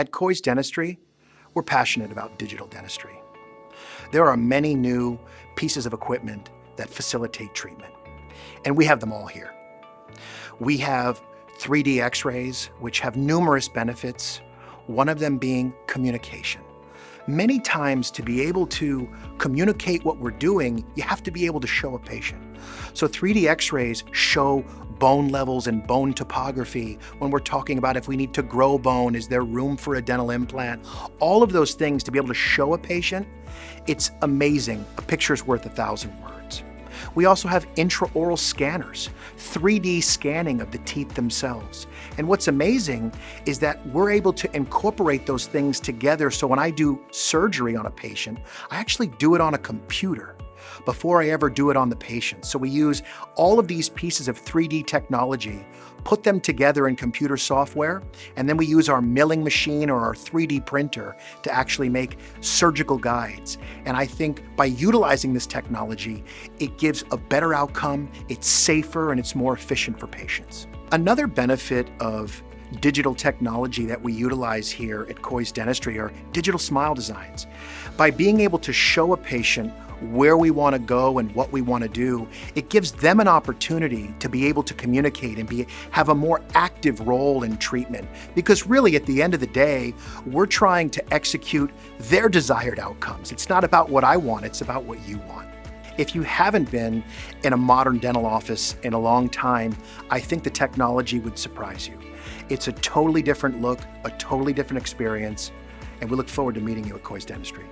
At Kois Dentistry, we're passionate about digital dentistry. There are many new pieces of equipment that facilitate treatment, and we have them all here. We have 3D x-rays, which have numerous benefits, one of them being communication. Many times, to be able to communicate what we're doing, you have to be able to show a patient. So 3D x-rays show bone levels and bone topography. When we're talking about if we need to grow bone, is there room for a dental implant? All of those things to be able to show a patient, it's amazing. A picture's worth 1,000 words. We also have intraoral scanners, 3D scanning of the teeth themselves. And what's amazing is that we're able to incorporate those things together, so when I do surgery on a patient, I actually do it on a computer before I ever do it on the patient. So we use all of these pieces of 3D technology, put them together in computer software, and then we use our milling machine or our 3D printer to actually make surgical guides. And I think by utilizing this technology, it gives a better outcome, it's safer, and it's more efficient for patients. Another benefit of digital technology that we utilize here at Kois Dentistry are digital smile designs. By being able to show a patient where we want to go and what we want to do, it gives them an opportunity to be able to communicate and have a more active role in treatment. Because really, at the end of the day, we're trying to execute their desired outcomes. It's not about what I want, it's about what you want. If you haven't been in a modern dental office in a long time, I think the technology would surprise you. It's a totally different look, a totally different experience, and we look forward to meeting you at Kois Dentistry.